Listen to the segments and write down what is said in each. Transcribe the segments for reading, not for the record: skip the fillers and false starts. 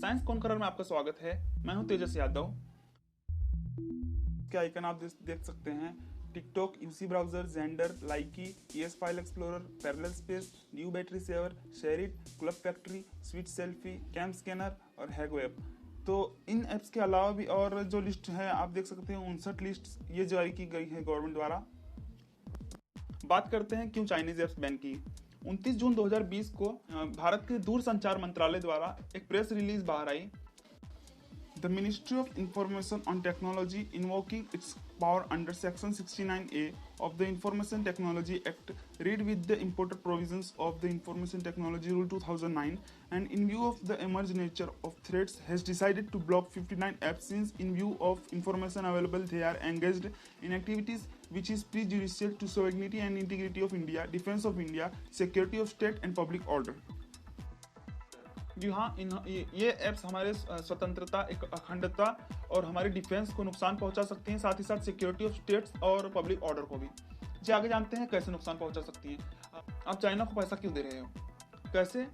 Science conqueror में आपका स्वागत है। मैं हूं तेजस यादव। क्या आइकन आप देख सकते हैं। TikTok, UC Browser, Xender, Likee, ES File Explorer, Parallel Space, New Battery Saver, SHAREit, Club Factory, Switch Selfie, CamScanner और हैग वेब। तो इन ऐप्स के अलावा भी और जो लिस्ट है आप देख सकते हैं, 59 लिस्ट ये जारी की गई है गवर्नमेंट द्वारा। बात करते हैं क्यों चाइनीज ऐप्स बैन की। 29 जून 2020 को भारत के दूरसंचार मंत्रालय द्वारा एक प्रेस रिलीज बाहर आई। The Ministry of Information and Technology, invoking its power under Section 69A of the Information Technology Act, read with the important provisions of the Information Technology Rule 2009, and in view of the emerging nature of threats, has decided to block 59 apps since, in view of information available, they are engaged in activities which is prejudicial to sovereignty and integrity of India, defense of India, security of state and public order. जी हाँ, ये apps हमारे स्वतंत्रता, एक अखंडता और हमारी defence को नुकसान पहुंचा सकती हैं, साथ ही साथ सिक्योरिटी ऑफ स्टेट्स और पब्लिक ऑर्डर को भी। जी आगे जानते हैं कैसे नुकसान पहुंचा सकती हैं। आप चाइना को पैसा क्यों दे रहे हो? कैसे?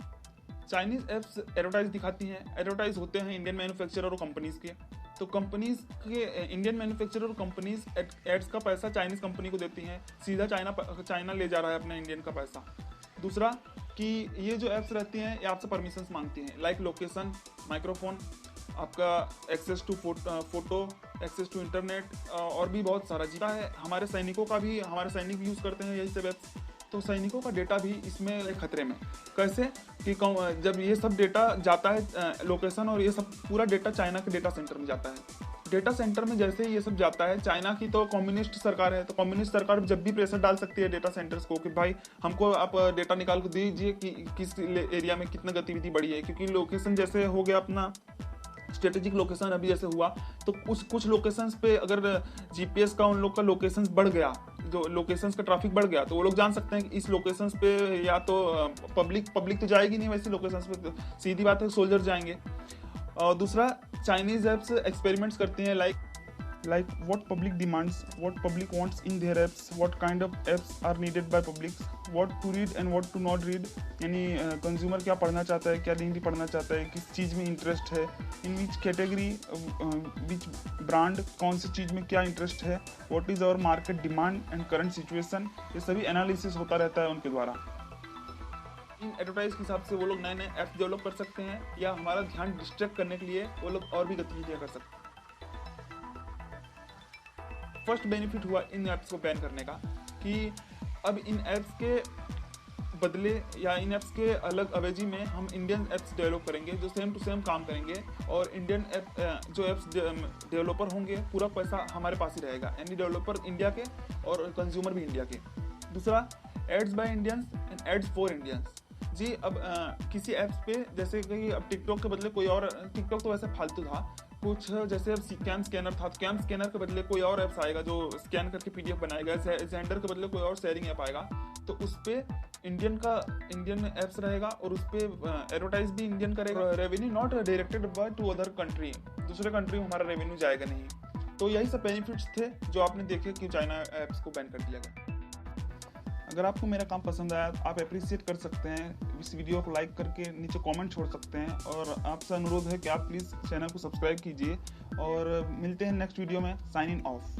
चाइनीज ऐप्स एडवर्टाइज दिखाती हैं, एडवर्टाइज होते हैं इंडियन मैन्युफैक्चरर और कंपनीज के। तो कंपनीज के इंडियन मैन्युफैक्चरर और कंपनीज एड्स का पैसा चाइनीज कंपनी को देती हैं, सीधा चाइना ले जा रहा है अपने इंडियन का पैसा। दूसरा कि ये जो ऐप्स रहती हैं ये आपसे परमिशंस मांगती हैं, लाइक लोकेशन, माइक्रोफोन, आपका access to photo, access to internet और भी बहुत सारा जीता है। हमारे सैनिकों का भी, हमारे सैनिक भी यूज़ करते हैं यही सब ऐप्स, तो सैनिकों का डेटा भी इसमें खतरे में। कैसे कि जब ये सब डेटा जाता है लोकेशन और ये सब पूरा डेटा चाइना के डेटा सेंटर में जाता है। डेटा सेंटर में जैसे ये सब जाता है, चाइना की तो कम्युनिस्ट सरकार है, तो कम्युनिस्ट सरकार जब भी प्रेशर डाल सकती है डेटा सेंटर्स को कि भाई हमको आप डेटा निकाल कर दीजिए कि किस एरिया में कितना गतिविधि बढ़ी है। क्योंकि लोकेशन जैसे हो गया अपना स्ट्रेटेजिक लोकेशन अभी जैसे हुआ, तो कुछ लोकेशंस पे अगर जीपीएस का उन लोग का लोकेशंस बढ़ गया, जो लोकेशंस का ट्रैफिक बढ़ गया, तो वो लोग जान सकते हैं कि इस लोकेशंस पे या तो पब्लिक तो जाएगी नहीं, वैसे लोकेशंस पे तो सीधी बात है सोल्जर जाएंगे। और दूसरा, चाइनीज ऐप्स एक्सपेरिमेंट्स करती हैं like what public demands, what public wants in their apps, what kind of apps are needed by public, what to read and what to not read, यानी कंज्यूमर क्या पढ़ना चाहता है, क्या नहीं पढ़ना चाहता है, किस चीज़ में इंटरेस्ट है, इन विच कैटेगरी, विच ब्रांड, कौन सी चीज़ में क्या इंटरेस्ट है, what is our market demand and current situation, ये सभी एनालिसिस होता रहता है उनके द्वारा। इन एडवर्टाइज के हिसाब से वो लोग नए नए ऐप्स डेवलप कर सकते हैं या हमारा ध्यान डिस्ट्रैक्ट करने के लिए वो लोग और भी गतिविधियाँ कर सकते हैं। फर्स्ट बेनिफिट हुआ इन ऐप्स को बैन करने का कि अब इन ऐप्स के बदले या इन ऐप्स के अलग अवेजी में हम इंडियन ऐप्स डेवलप करेंगे जो सेम टू सेम काम करेंगे, और इंडियन ऐप जो ऐप्स डेवलपर होंगे पूरा पैसा हमारे पास ही रहेगा, यानी डेवलपर इंडिया के और कंज्यूमर भी इंडिया के। दूसरा, ads by Indians and ads for Indians. जी अब किसी ऐप्स पे जैसे कि अब टिकटॉक के बदले कोई और, टिकटॉक तो वैसे फालतू था कुछ, जैसे अब कैम स्कैनर था, तो कैम स्कैनर के बदले कोई और ऐप्स आएगा जो स्कैन करके पीडीएफ बनाएगा, जेंडर के बदले कोई और शेयरिंग ऐप आएगा, तो उस पर इंडियन ऐप्स रहेगा और उस पर एडवर्टाइज भी इंडियन करेगा। Revenue not directed by two other country, दूसरे कंट्री में हमारा रेवेन्यू जाएगा नहीं। तो यही सब बेनिफिट्स थे जो आपने देखे कि चाइना ऐप्स को बैन कर दिया गया। अगर आपको मेरा काम पसंद आया तो आप अप्रिशिएट कर सकते हैं, इस वीडियो को लाइक करके नीचे कमेंट छोड़ सकते हैं, और आपसे अनुरोध है कि आप प्लीज़ चैनल को सब्सक्राइब कीजिए, और मिलते हैं नेक्स्ट वीडियो में। Sign in of.